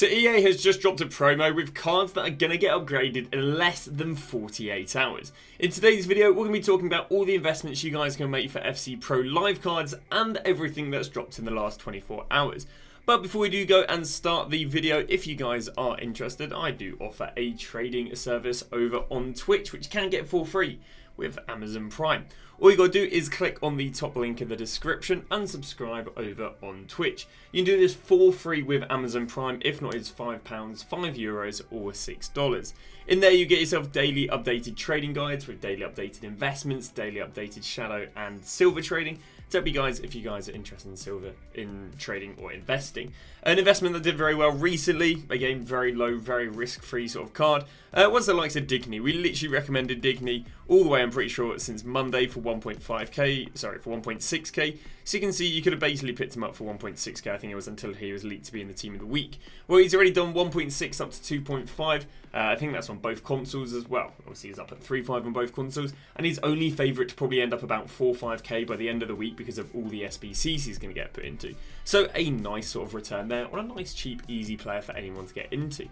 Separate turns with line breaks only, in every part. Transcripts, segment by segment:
So EA has just dropped a promo with cards that are going to get upgraded in less than 48 hours. In today's video, we're going to be talking about all the investments you guys can make for FC Pro Live cards and everything that's dropped in the last 24 hours. But before we do go and start the video, if you guys are interested, I do offer a trading service over on Twitch, which you can get for free with Amazon Prime. All you gotta do is click on the top link in the description and subscribe over on Twitch. You can do this for free with Amazon Prime. If not, it's £5, €5 or $6. In there you get yourself daily updated trading guides with daily updated investments, daily updated shadow and silver trading. Tell me guys if you guys are interested in silver, in trading or investing. An investment that did very well recently, again very low, very risk-free sort of card, was the likes of Digny. We literally recommended Digny all the way, I'm pretty sure, since Monday for 1.6k. So you can see you could have basically picked him up for 1.6k, I think it was, until he was leaked to be in the team of the week. Well, he's already done 1.6 up to 2.5. I think that's on both consoles as well. Obviously he's up at 3.5 on both consoles, and he's only favourite to probably end up about 4.5k by the end of the week because of all the SBCs he's going to get put into. So a nice sort of return there on a nice, cheap, easy player for anyone to get into.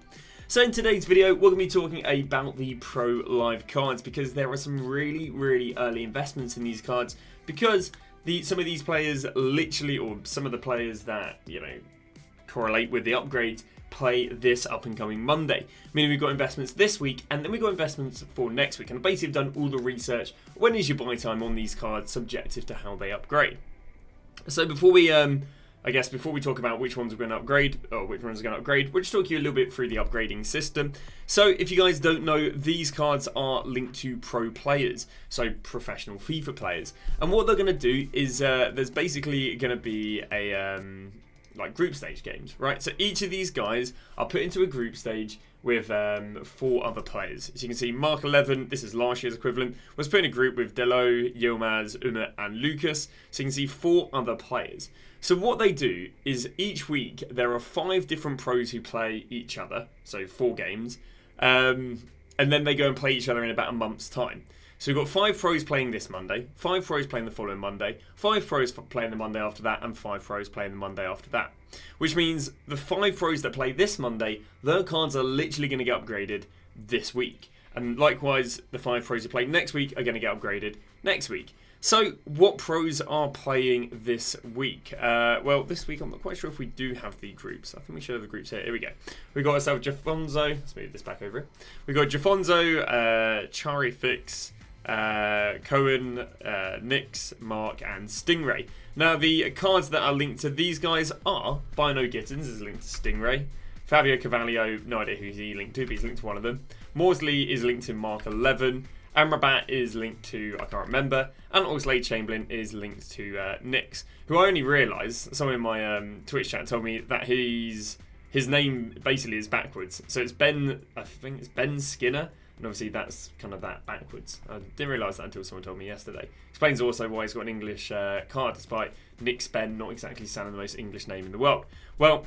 So in today's video, we're going to be talking about the Pro Live cards because there are some really, really early investments in these cards because some of these players literally, or some of the players that, you know, correlate with the upgrades, play this up and coming Monday. Meaning we've got investments this week and then we've got investments for next week. And basically I've done all the research. When is your buy time on these cards subjective to how they upgrade? So before we before we talk about which ones we're going to upgrade, or which ones are going to upgrade, we'll just talk you a little bit through the upgrading system. So if you guys don't know, these cards are linked to pro players, so professional FIFA players. And what they're going to do is there's basically going to be a like group stage games, right? So each of these guys are put into a group stage with 4 other players. As you can see, Mark 11, this is last year's equivalent, was put in a group with Delo, Yilmaz, Uma and Lucas. So you can see 4 other players. So what they do is each week there are 5 different pros who play each other, so 4 games, and then they go and play each other in about a month's time. So we've got 5 pros playing this Monday, 5 pros playing the following Monday, 5 pros playing the Monday after that, and 5 pros playing the Monday after that. Which means the 5 pros that play this Monday, their cards are literally going to get upgraded this week. And likewise, the 5 pros who play next week are going to get upgraded next week. So what pros are playing this week? Well, this week I'm not quite sure if we do have the groups. I think we should have the groups here. Here we go. We've got ourselves Jafonzo. Let's move this back over. We've got Jafonzo, Chari Fix, Cohen, Nix, Mark and Stingray. Now the cards that are linked to these guys are Bino Gittins is linked to Stingray, Fabio Cavallo, no idea who he's linked to, but he's linked to one of them. Morsley is linked to Mark 11, Amrabat is linked to, I can't remember, and Oxlade Chamberlain is linked to Nix, who I only realised, someone in my Twitch chat told me that his name basically is backwards. So it's Ben, I think it's Ben Skinner. And obviously that's kind of that backwards. I didn't realise that until someone told me yesterday. Explains also why he's got an English card, despite Nick's Ben not exactly sounding the most English name in the world. Well,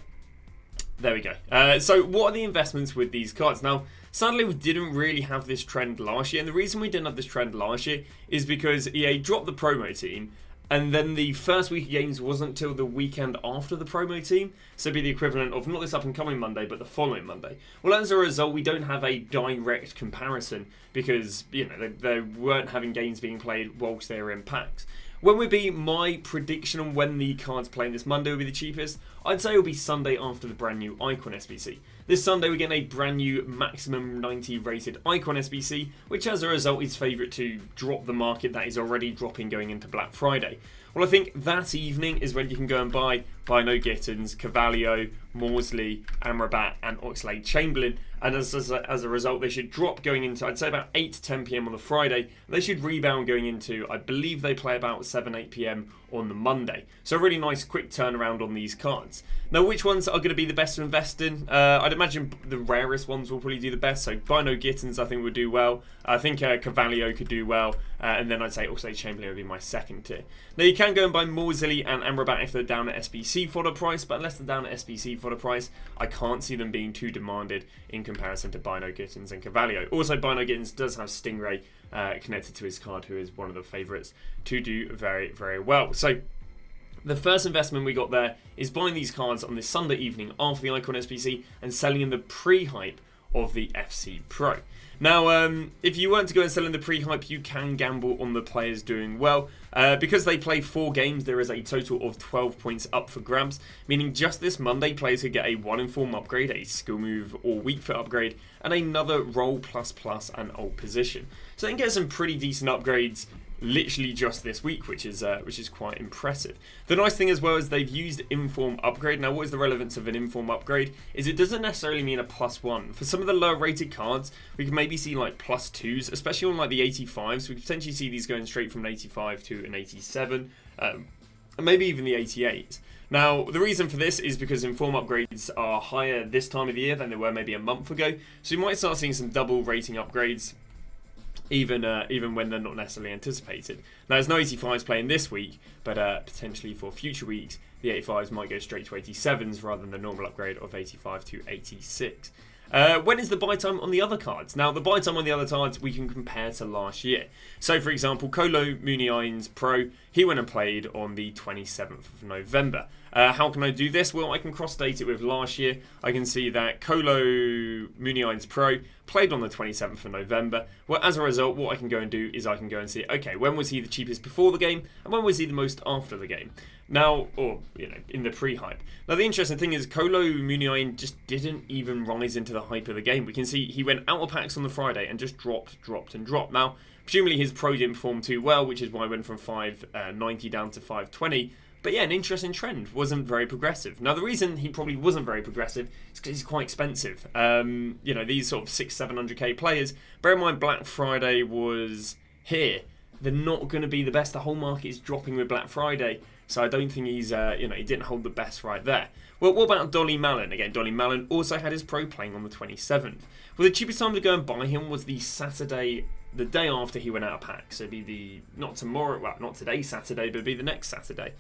there we go. So what are the investments with these cards? Now, sadly we didn't really have this trend last year. And the reason we didn't have this trend last year is because EA dropped the promo team. And then the first week of games wasn't till the weekend after the promo team. So it'd be the equivalent of not this up and coming Monday, but the following Monday. Well, as a result, we don't have a direct comparison because, you know, they weren't having games being played whilst they were in packs. When would be my prediction on when the cards playing this Monday will be the cheapest? I'd say it'll be Sunday after the brand new Icon SBC. This Sunday we're getting a brand new maximum 90 rated Icon SBC, which as a result is favourite to drop the market that is already dropping going into Black Friday. Well, I think that evening is when you can go and buy Bino Gittins, Cavallo, Morsley, Amrabat and Oxlade Chamberlain. And as a result, they should drop going into, I'd say about 8 to 10 PM on the Friday. They should rebound going into, I believe they play about 7, 8 PM on the Monday. So a really nice quick turnaround on these cards. Now, which ones are going to be the best to invest in? I'd imagine the rarest ones will probably do the best. So Bino Gittins, I think, would do well. I think Cavallo could do well. And then I'd say Oxlade Chamberlain would be my second tier. Now, you can go and buy Morsley and Amrabat if they're down at SBC fodder price. But unless they're down at SBC fodder price, I can't see them being too demanded in comparison to Bino Gittins and Cavallo. Also, Bino Gittins does have Stingray connected to his card, who is one of the favourites to do very, very well. So The first investment we got there is buying these cards on this Sunday evening after the Icon SBC and selling in the pre-hype of the FC Pro. Now, if you weren't to go and sell in the pre-hype, you can gamble on the players doing well. Because they play 4 games, there is a total of 12 points up for grabs, meaning just this Monday, players could get a 1 inform upgrade, a skill move or weak foot upgrade, and another roll plus and old position. So they can get some pretty decent upgrades literally just this week, which is quite impressive. The nice thing as well is they've used inform upgrade. Now, what is the relevance of an inform upgrade? Is it doesn't necessarily mean a +1. For some of the lower rated cards, we can maybe see like +2s, especially on like the 85s. We could potentially see these going straight from an 85 to an 87, and maybe even the 88s. Now, the reason for this is because inform upgrades are higher this time of the year than they were maybe a month ago, so you might start seeing some double rating upgrades even when they're not necessarily anticipated. Now, there's no 85s playing this week, but potentially for future weeks, the 85s might go straight to 87s rather than the normal upgrade of 85 to 86. When is the buy time on the other cards? Now, the buy time on the other cards we can compare to last year. So, for example, Kolo Muniain's Pro, he went and played on the 27th of November. How can I do this? Well, I can cross-date it with last year. I can see that Kolo Muniain's Pro played on the 27th of November. Well, as a result, what I can go and do is I can go and see, okay, when was he the cheapest before the game, and when was he the most after the game? Now, or, in the pre-hype. Now, the interesting thing is Kolo Muniain just didn't even rise into the hype of the game. We can see he went out of packs on the Friday and just dropped. Now, presumably his Pro didn't perform too well, which is why I went from 590 down to 520. But yeah, an interesting trend. Wasn't very progressive. Now, the reason he probably wasn't very progressive is because he's quite expensive. These sort of 600-700k players, bear in mind Black Friday was here. They're not going to be the best. The whole market is dropping with Black Friday. So I don't think he's, he didn't hold the best right there. Well, what about Dolly Mallon? Again, Dolly Mallon also had his Pro playing on the 27th. Well, the cheapest time to go and buy him was the Saturday, the day after he went out of pack. So it'd be not today Saturday, but it'd be the next Saturday.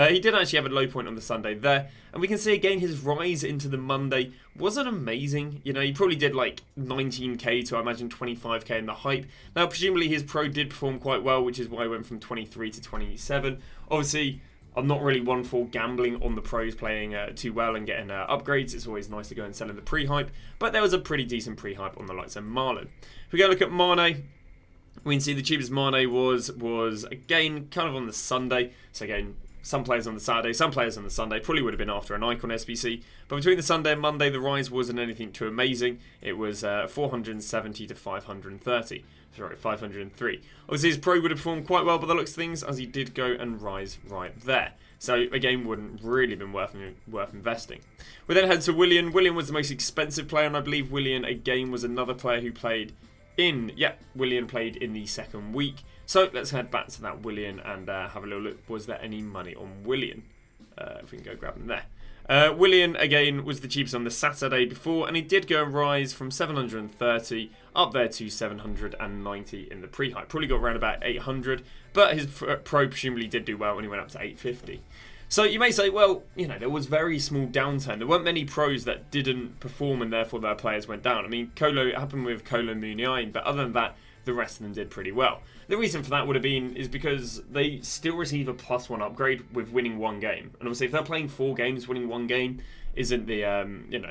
He did actually have a low point on the Sunday there. And we can see again his rise into the Monday wasn't amazing. He probably did like 19k to I imagine 25k in the hype. Now, presumably his Pro did perform quite well, which is why I went from 23 to 27. Obviously, I'm not really one for gambling on the pros playing too well and getting upgrades. It's always nice to go and sell in the pre-hype, but there was a pretty decent pre-hype on the likes of Marlon. If we go look at Mane, we can see the cheapest Mane was again kind of on the Sunday. So again, some players on the Saturday, some players on the Sunday. Probably would have been after an Icon SBC, but between the Sunday and Monday, the rise wasn't anything too amazing. It was 470 to 530. Sorry, 503. Obviously, his Pro would have performed quite well by the looks of things, as he did go and rise right there. So, again, wouldn't really been worth investing. We then head to Willian. Willian was the most expensive player, and I believe Willian, again, was another player who played in... Yeah, Willian played in the second week. So, let's head back to that Willian and have a little look. Was there any money on Willian? If we can go grab them there. Willian, again, was the cheapest on the Saturday before, and he did go and rise from 730 up there to 790 in the pre-hype. Probably got around about 800, but his Pro presumably did do well when he went up to 850. So you may say, well, there was very small downturn. There weren't many pros that didn't perform and therefore their players went down. I mean, it happened with Kolo Muniain, but other than that, the rest of them did pretty well. The reason for that would have been is because they still receive a +1 upgrade with winning one game. And obviously, if they're playing 4 games, winning one game isn't the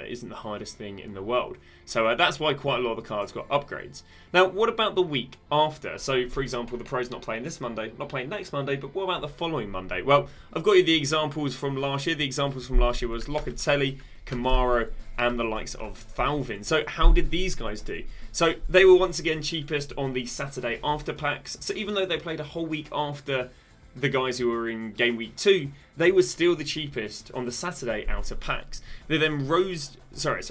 isn't the hardest thing in the world. So that's why quite a lot of the cards got upgrades. Now, what about the week after? So, for example, the Pro's not playing this Monday, not playing next Monday, but what about the following Monday? Well, I've got you the examples from last year. The examples from last year was Locatelli, Kamara, and the likes of Thauvin. So how did these guys do? So they were once again cheapest on the Saturday after packs. So even though they played a whole week after the guys who were in game week 2, they were still the cheapest on the Saturday out of packs. They then rose... Sorry.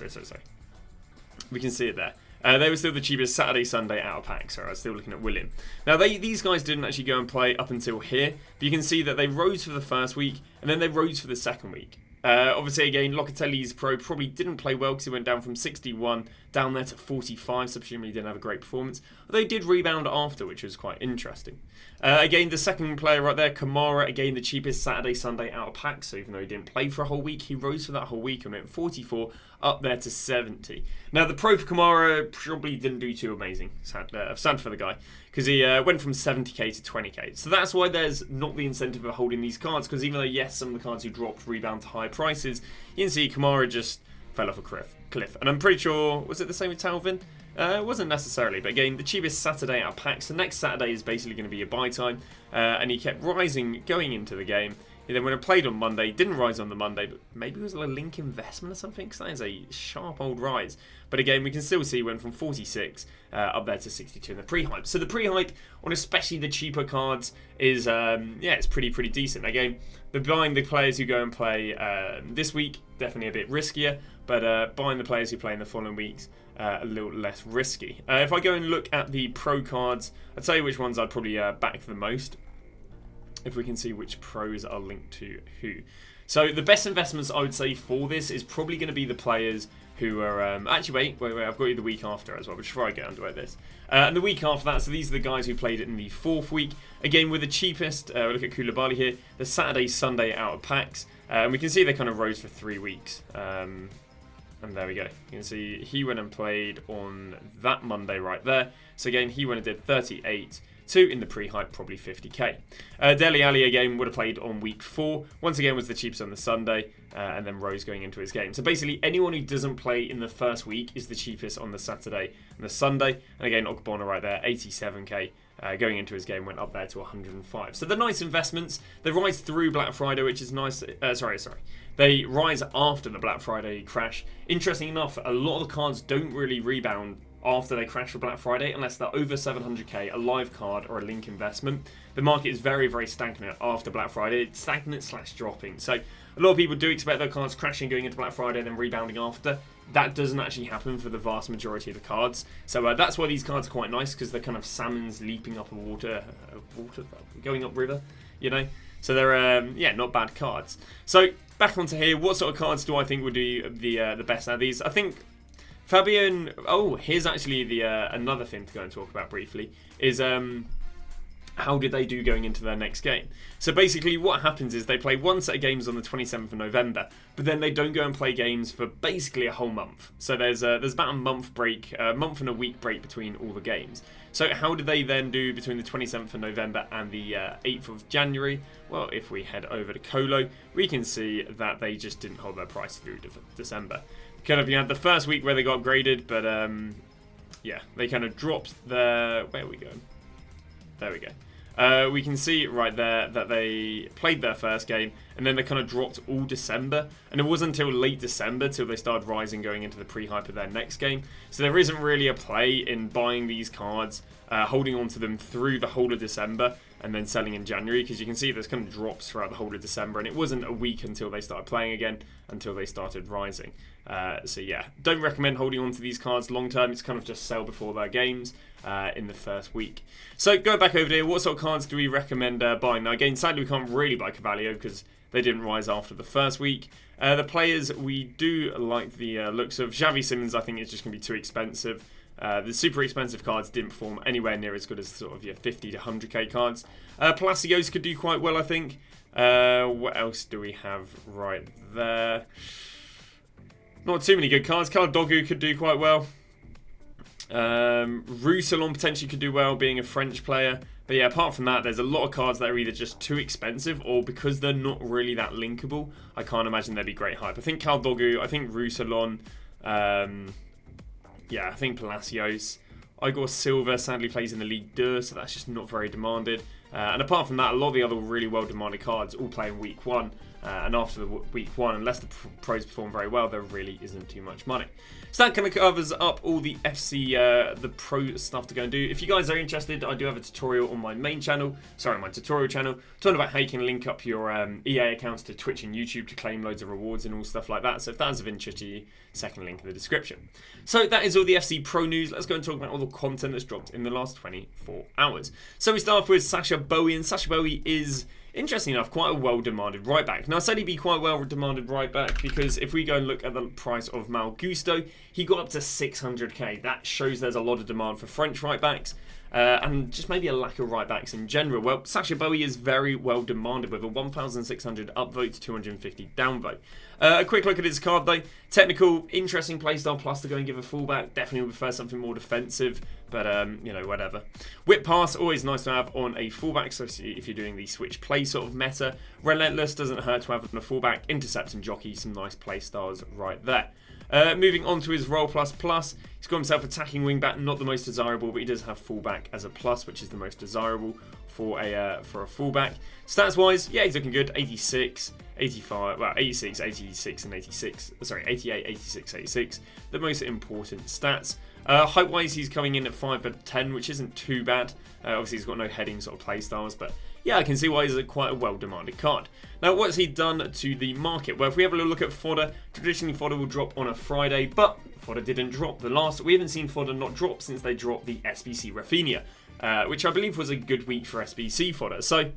We can see it there. They were still the cheapest Saturday, Sunday out of packs. Sorry, I was still looking at William. Now, these guys didn't actually go and play up until here. But you can see that they rose for the first week, and then they rose for the second week. Obviously, again, Locatelli's Pro probably didn't play well because he went down from 61 down there to 45, so presumably he didn't have a great performance. Although he did rebound after, which was quite interesting. Again, the second player right there, Kamara, again, the cheapest Saturday, Sunday out of pack. So even though he didn't play for a whole week, he rose for that whole week and went 44 up there to 70. Now, the Pro for Kamara probably didn't do too amazing. Sad for the guy. because he went from 70k to 20k. So that's why there's not the incentive of holding these cards, because even though, yes, some of the cards who dropped rebound to high prices, you can see Kamara just fell off a cliff. And I'm pretty sure, was it the same with Talvin? It wasn't necessarily, but again, the cheapest Saturday out of packs. The next Saturday is basically going to be a buy time, and he kept rising going into the game. And then when I played on Monday, didn't rise on the Monday, but maybe it was a link investment or something, because that is a sharp old rise. But again, we can still see went from 46 up there to 62 in the pre-hype. So the pre-hype on especially the cheaper cards is, yeah, it's pretty decent. Again, buying the players who go and play this week, definitely a bit riskier, but buying the players who play in the following weeks, a little less risky. If I go and look at the pro cards, I'll tell you which ones I'd probably back the most, if we can see which pros are linked to who. So the best investments I would say for this is probably going to be the players who are... actually, wait, I've got you the week after as well, before I get underway this. And the week after that, so these are the guys who played it in the 4th week. Again, with the cheapest, look at Koulibaly here, the Saturday, Sunday out of packs. And we can see they kind of rose for 3 weeks. And there we go. You can see he went and played on that Monday right there. So again, he went and did 38. 2 in the pre-hype, probably 50k. Dele Alli again would have played on week 4. Once again was the cheapest on the Sunday, and then rose going into his game. So basically anyone who doesn't play in the first week is the cheapest on the Saturday and the Sunday. And again, Ogbonna right there, 87k. Going into his game went up there to 105. So they're nice investments. They rise through Black Friday, which is nice. Sorry. They rise after the Black Friday crash. Interesting enough, a lot of the cards don't really rebound after they crash for Black Friday, unless they're over 700k, a live card or a link investment. The market is very stagnant after Black Friday. It's stagnant / dropping. So a lot of people do expect their cards crashing going into Black Friday and then rebounding after. That doesn't actually happen for the vast majority of the cards. So that's why these cards are quite nice, because they're kind of salmons leaping up a water, going up river, you know. So they're yeah, not bad cards. So back onto here, what sort of cards do I think would do the best out of these? I think Fabian. Oh, here's actually the another thing to go and talk about briefly is how did they do going into their next game? So basically what happens is they play one set of games on the 27th of November, but then they don't go and play games for basically a whole month. So there's about a month break, a month and a week break between all the games. So how did they then do between the 27th of November and the 8th of January? Well, if we head over to Colo, we can see that they just didn't hold their price through December. Kind of, you had the first week where they got graded, but yeah, they kind of dropped their... Where are we going? There we go. We can see right there that they played their first game, and then they kind of dropped all December. And it wasn't until late December till they started rising going into the pre-hype of their next game. So there isn't really a play in buying these cards, holding on to them through the whole of December, and then selling in January, because you can see there's kind of drops throughout the whole of December, and it wasn't a week until they started playing again, until they started rising. So yeah, don't recommend holding on to these cards long term. It's kind of just sell before their games in the first week. So going back over here, what sort of cards do we recommend buying? Now again, sadly we can't really buy Cavallio because they didn't rise after the first week. The players we do like the looks of. Xavi Simons I think is just going to be too expensive. The super expensive cards didn't perform anywhere near as good as sort of your 50 to 100k cards. Palacios could do quite well, I think. What else do we have right there? Not too many good cards. Dogu could do quite well. Roussillon potentially could do well, being a French player. But yeah, apart from that, there's a lot of cards that are either just too expensive or because they're not really that linkable, I can't imagine there'd be great hype. I think Dogu, I think Roussillon, yeah, I think Palacios. Igor Silva sadly plays in the Ligue 2, so that's just not very demanded. And apart from that, a lot of the other really well-demanded cards all play in week 1. And after the week 1, unless the pros perform very well, there really isn't too much money. So that kind of covers up all the FC, the pro stuff to go and do. If you guys are interested, I do have a tutorial on my main channel, my tutorial channel, talking about how you can link up your EA accounts to Twitch and YouTube to claim loads of rewards and all stuff like that. So if that is of interest to you, second link in the description. So that is all the FC Pro news. Let's go and talk about all the content that's dropped in the last 24 hours. So we start off with Sacha Boey, and Sacha Boey is, interesting enough, quite a well-demanded right-back. Now, I said he'd be quite well-demanded right-back because if we go and look at the price of Mal Gusto, he got up to 600k. That shows there's a lot of demand for French right-backs. and just maybe a lack of right backs in general. Well, Sacha Boey is very well demanded with a 1,600 upvote to 250 downvote. A quick look at his card though. Technical, interesting playstyle, plus to go and give a fullback. Definitely would prefer something more defensive, but whatever. Whip pass, always nice to have on a fullback, so if you're doing the switch play sort of meta. Relentless, doesn't hurt to have on a fullback. Intercept and jockey, some nice playstyles right there. Moving on to his role plus, he's got himself attacking wingback, not the most desirable, but he does have fullback as a plus, which is the most desirable for a fullback. Stats wise, yeah, he's looking good. 86, 85, well, 86, 86, and 86. Sorry, 88, 86, 86. The most important stats. Height wise, he's coming in at 5'10", which isn't too bad. Obviously, he's got no heading sort of play styles, but yeah, I can see why he's quite a well-demanded card. Now, what's he done to the market? Well, if we have a little look at fodder, traditionally fodder will drop on a Friday, but fodder didn't drop. We haven't seen fodder not drop since they dropped the SBC Rafinha, which I believe was a good week for SBC fodder. So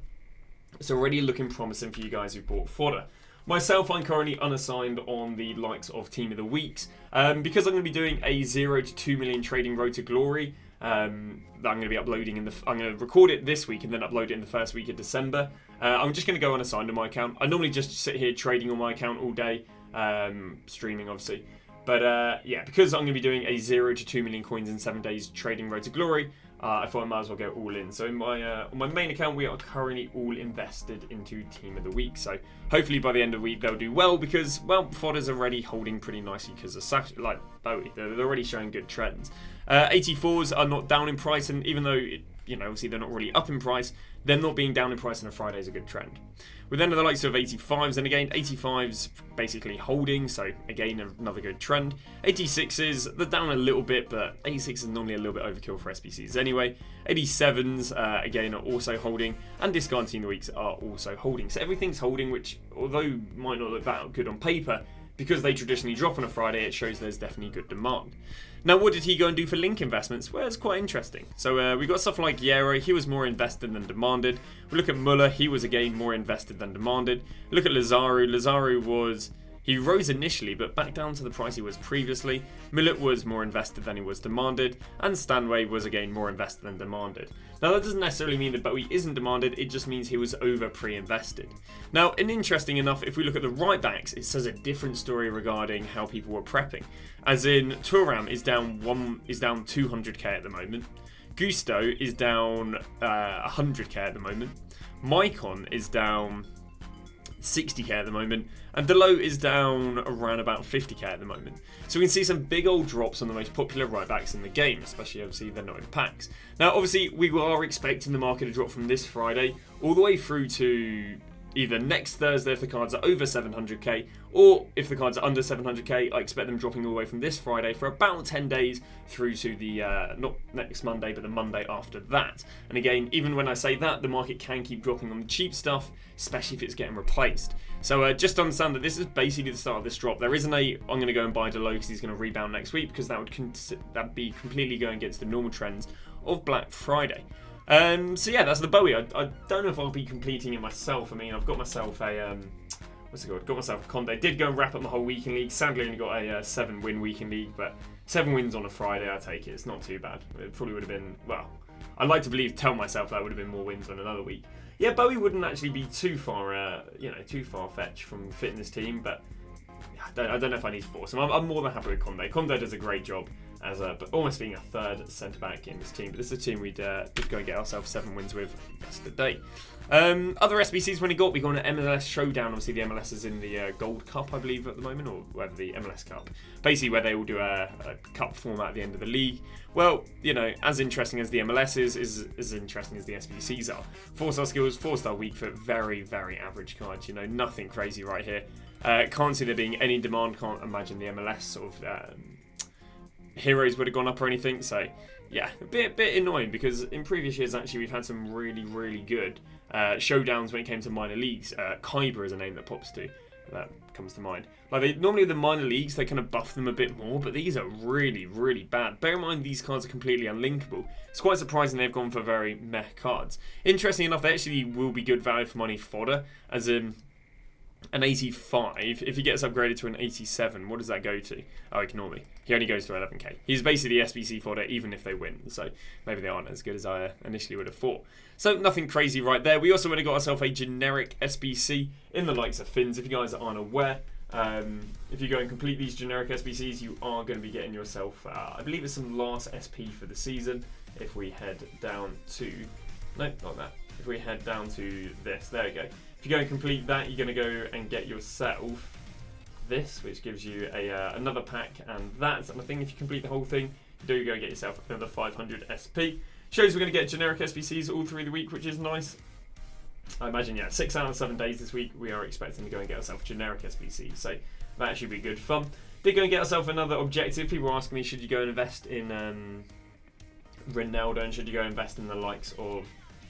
it's already looking promising for you guys who bought fodder. Myself, I'm currently unassigned on the likes of Team of the Weeks. Because I'm going to be doing a 0 to 2 million trading road to glory, that I'm going to be uploading I'm going to record it this week and then upload it in the first week of December. I'm just going to go unassigned on my account. I normally just sit here trading on my account all day, streaming obviously. But yeah, because I'm going to be doing a 0 to 2 million coins in 7 days trading road to glory, I thought I might as well go all in. So in on my main account, we are currently all invested into Team of the Week. So hopefully by the end of the week, they'll do well because, well, fodder's already holding pretty nicely because of Bowie. They're already showing good trends. 84s are not down in price, and even though, obviously they're not really up in price, them not being down in price on a Friday is a good trend. With then the likes of 85s, and again, 85s basically holding, so again, another good trend. 86s, they're down a little bit, but 86 is normally a little bit overkill for SBCs anyway. 87s, again, are also holding, and discard Team of the Weeks are also holding. So everything's holding, which, although might not look that good on paper, because they traditionally drop on a Friday, it shows there's definitely good demand. Now, what did he go and do for link investments? Well, it's quite interesting. So we got stuff like Yero, he was more invested than demanded. We look at Muller, he was again more invested than demanded. Look at Lazaru, he rose initially, but back down to the price he was previously. Millet was more invested than he was demanded, and Stanway was again more invested than demanded. Now that doesn't necessarily mean that Bowie isn't demanded, it just means he was over pre-invested. Now, and interesting enough, if we look at the right backs, it says a different story regarding how people were prepping. As in, Thuram is down 200k at the moment. Gusto is down 100k at the moment. Maicon is down 60k at the moment, and Delo is down around about 50k at the moment. So we can see some big old drops on the most popular right backs in the game, especially obviously they're not in packs. Now obviously we are expecting the market to drop from this Friday all the way through to either next Thursday if the cards are over 700k, or if the cards are under 700k, I expect them dropping all the way from this Friday for about 10 days through to the, not next Monday, but the Monday after that. And again, even when I say that, the market can keep dropping on the cheap stuff, especially if it's getting replaced. So just understand that this is basically the start of this drop. There isn't I'm going to go and buy Delo because he's going to rebound next week, because that'd be completely going against the normal trends of Black Friday. So yeah, that's the Bowie. I don't know if I'll be completing it myself. I mean, I've got myself a got myself a Conde. Did go and wrap up my whole weekend league. Sadly, only got a 7-win weekend league, but 7 wins on a Friday, I take it. It's not too bad. It probably would have been, well, I'd like to tell myself that would have been more wins on another week. Yeah, Bowie wouldn't actually be too far fetched from fitting this team, but I don't know if I need to force him. I'm more than happy with Conde. Conde does a great job as but almost being a third centre back in this team. But this is a team we'd go and get ourselves 7 wins with yesterday. Other SBCs we got an MLS Showdown. Obviously, the MLS is in the Gold Cup, I believe, at the moment, or whatever, the MLS Cup. Basically, where they will do a cup format at the end of the league. Well, as interesting as the MLS is as interesting as the SBCs are. 4-star skills, 4-star weak foot, very, very average cards. Nothing crazy right here. Can't see there being any demand. Can't imagine the MLS sort of heroes would have gone up or anything. So yeah, a bit annoying, because in previous years actually we've had some really, really good showdowns when it came to minor leagues. Kyber is a name that pops to that comes to mind. Like normally the minor leagues, they kind of buff them a bit more, but these are really, really bad. Bear in mind these cards are completely unlinkable. It's quite surprising they've gone for very meh cards. Interesting enough, they actually will be good value for money fodder, as in an 85. If he gets upgraded to an 87, what does that go to? Oh, ignore me. He only goes to 11k. He's basically the SBC fodder even if they win. So maybe they aren't as good as I initially would have thought. So nothing crazy right there. We also went and got ourselves a generic SBC in the likes of Fins. If you guys aren't aware, if you go and complete these generic SBCs, you are going to be getting yourself, I believe it's some last SP for the season. If we head down to, no, not that. If we head down to this, there we go. If you go and complete that, you're going to go and get yourself this, which gives you another pack, and that's, and I think if you complete the whole thing, you do go and get yourself another 500 SP. Shows we're going to get generic SBCs all through the week, which is nice. I imagine, yeah, 6 out of 7 days this week, we are expecting to go and get ourselves generic SBCs, so that should be good fun. Did go and get ourselves another objective. People were asking me, should you go and invest in Ronaldo, and should you go and invest in the likes of,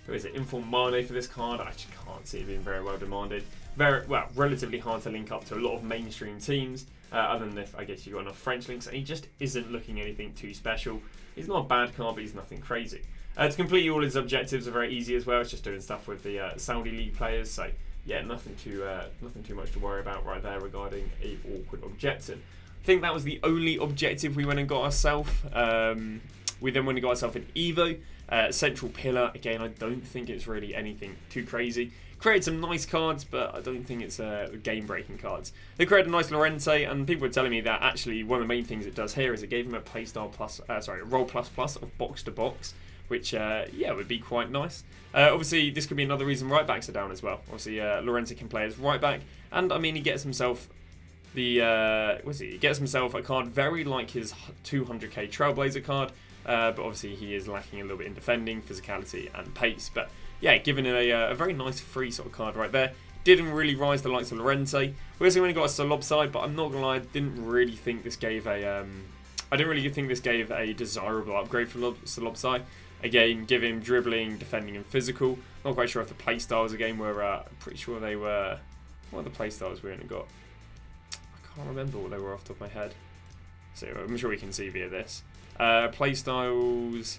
who is it, Inform Mane for this card? I just can't see it being very well demanded. Very, well, relatively hard to link up to a lot of mainstream teams, other than if, I guess, you've got enough French links, and he just isn't looking anything too special. He's not a bad card, but he's nothing crazy. To complete all his objectives are very easy as well. It's just doing stuff with the Saudi League players, so yeah, nothing too much to worry about right there regarding a awkward objective. I think that was the only objective we went and got ourselves. We then went and got ourselves an Evo. Central Pillar, again, I don't think it's really anything too crazy. Created some nice cards, but I don't think it's game-breaking cards. They created a nice Llorente, and people were telling me that actually one of the main things it does here is it gave him a playstyle plus, roll plus plus of box to box, which yeah, would be quite nice. Obviously, this could be another reason right backs are down as well. Obviously, Llorente can play as right back, and I mean he gets himself the he gets himself a card very like his 200k Trailblazer card. But obviously he is lacking a little bit in defending, physicality and pace. But yeah, given it a very nice free sort of card right there. Didn't really rise the likes of Llorente. We also only got a Solobside, but I'm not gonna lie, I didn't really think this gave a desirable upgrade for Solobside. Again, give him dribbling, defending and physical. Not quite sure if the playstyles again were pretty sure they were, what are the playstyles we only got? I can't remember what they were off the top of my head. So I'm sure we can see via this. Playstyles,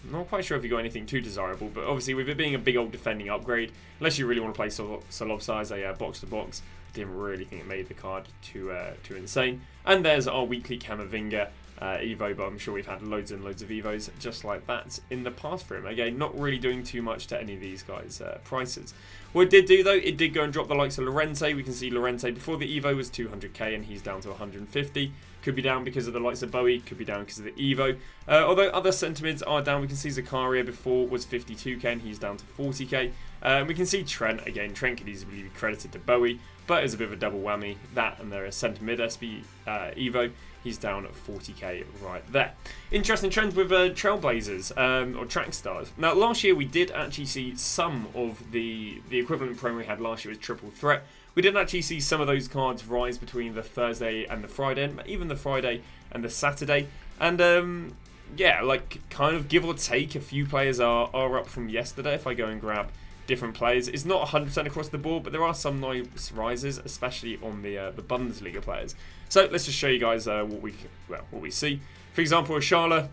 I'm not quite sure if you got anything too desirable, but obviously with it being a big old defending upgrade, unless you really want to play Solobside as a box to box, I didn't really think it made the card too insane. And there's our weekly Camavinga Evo, but I'm sure we've had loads and loads of Evos just like that in the past for him. Again, not really doing too much to any of these guys' prices. What it did do though, it did go and drop the likes of Llorente. We can see Llorente before the Evo was 200k and he's down to 150. Could be down because of the likes of Bowie, could be down because of the Evo. Although other centimids are down, we can see Zakaria before was 52k and he's down to 40k. We can see Trent, again, Trent could easily be credited to Bowie, but it's a bit of a double whammy. That and there is centimid SB Evo, he's down at 40k right there. Interesting trends with Trailblazers, or Track Stars. Now last year we did actually see some of the equivalent promo we had last year was Triple Threat. We didn't actually see some of those cards rise between the Thursday and the Friday, and even the Friday and the Saturday. And yeah, like kind of give or take, a few players are up from yesterday if I go and grab different players. It's not 100% across the board, but there are some nice rises, especially on the Bundesliga players. So let's just show you guys what we see. For example, Ashala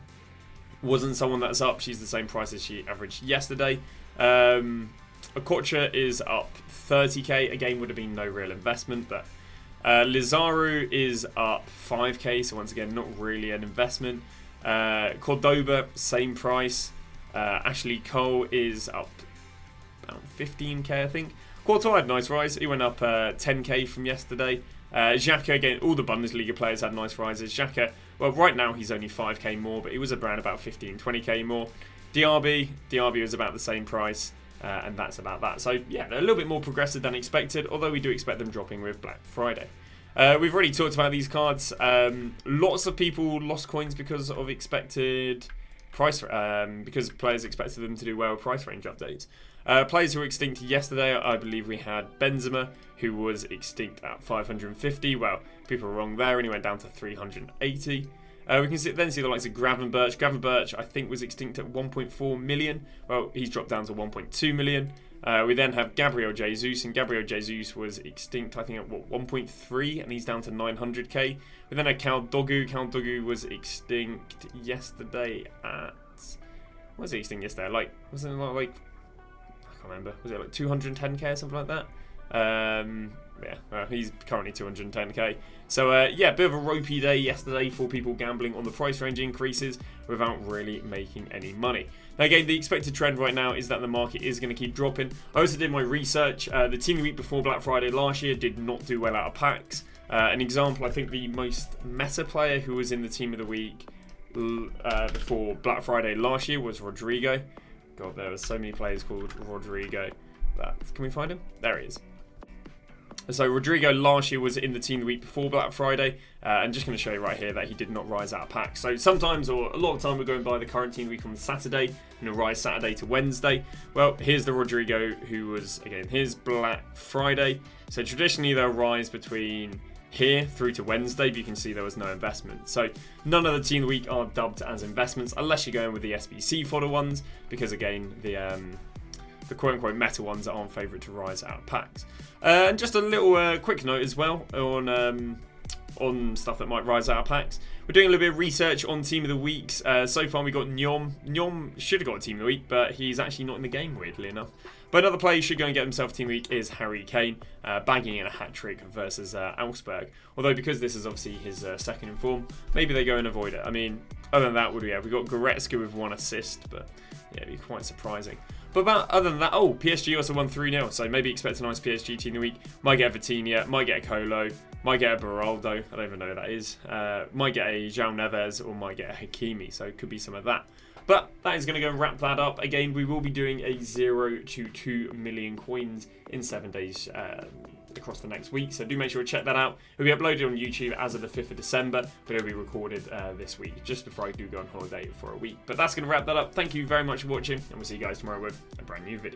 wasn't someone that's up. She's the same price as she averaged yesterday. Okocha is up 30k. Again, would have been no real investment, but Lizaru is up 5k, so once again, not really an investment. Cordoba, same price. Ashley Cole is up about 15k, I think. Courtois had a nice rise. He went up 10k from yesterday. Xhaka, again, all the Bundesliga players had nice rises. Xhaka, well, right now he's only 5k more, but he was around about 15, 20k more. Diaby was about the same price. And that's about that. So yeah, they're a little bit more progressive than expected, although we do expect them dropping with Black Friday. We've already talked about these cards. Lots of people lost coins because of expected price, because players expected them to do well with price range updates. Players who were extinct yesterday, I believe we had Benzema, who was extinct at 550. Well, people were wrong there, and he went down to 380. We can then see the likes of Gravenberch. Gravenberch, I think, was extinct at 1.4 million. Well, he's dropped down to 1.2 million. We then have Gabriel Jesus, and Gabriel Jesus was extinct, I think, at 1.3, and he's down to 900k. We then had Caldogu. Caldogu was extinct yesterday at... What was he extinct yesterday? Like, wasn't it like... I can't remember. Was it like 210k or something like that? Yeah, he's currently 210k. So yeah, bit of a ropey day yesterday for people gambling on the price range increases without really making any money. Now again, the expected trend right now is that the market is going to keep dropping. I also did my research. The team the week before Black Friday last year did not do well out of packs. An example, I think the most meta player who was in the team of the week before Black Friday last year was Rodrigo. God, there were so many players called Rodrigo. Can we find him? There he is. So Rodrigo last year was in the team the week before Black Friday, and just going to show you right here that he did not rise out of packs. So sometimes, or a lot of time, we're going by the current team week on Saturday, and it'll rise Saturday to Wednesday. Well, here's the Rodrigo who was, again, here's Black Friday. So traditionally they'll rise between here through to Wednesday, but you can see there was no investment. So none of the team of the week are dubbed as investments, unless you're going with the SBC fodder ones, because again, the quote-unquote meta ones aren't favourite to rise out of packs. And just a little quick note as well on stuff that might rise out of packs. We're doing a little bit of research on Team of the Weeks. So far we got Nyom. Nyom should have got a Team of the Week, but he's actually not in the game, weirdly enough. But another player who should go and get himself a Team of the Week is Harry Kane, bagging in a hat-trick versus Augsburg. Although because this is obviously his second in form, maybe they go and avoid it. I mean, other than that, what do we have? We've got Goretzka with 1 assist, but yeah, it'd be quite surprising. But other than that, oh, PSG also won 3-0, so maybe expect a nice PSG team of the week. Might get a Vitinha, might get a Colo, might get a Beraldo, I don't even know who that is. Might get a João Neves, or might get a Hakimi, so it could be some of that. But that is going to go and wrap that up. Again, we will be doing a 0 to 2 million coins in 7 days across the next week. So do make sure to check that out. It'll be uploaded on YouTube as of the 5th of December, but it'll be recorded this week, just before I do go on holiday for a week. But that's going to wrap that up. Thank you very much for watching, and we'll see you guys tomorrow with a brand new video.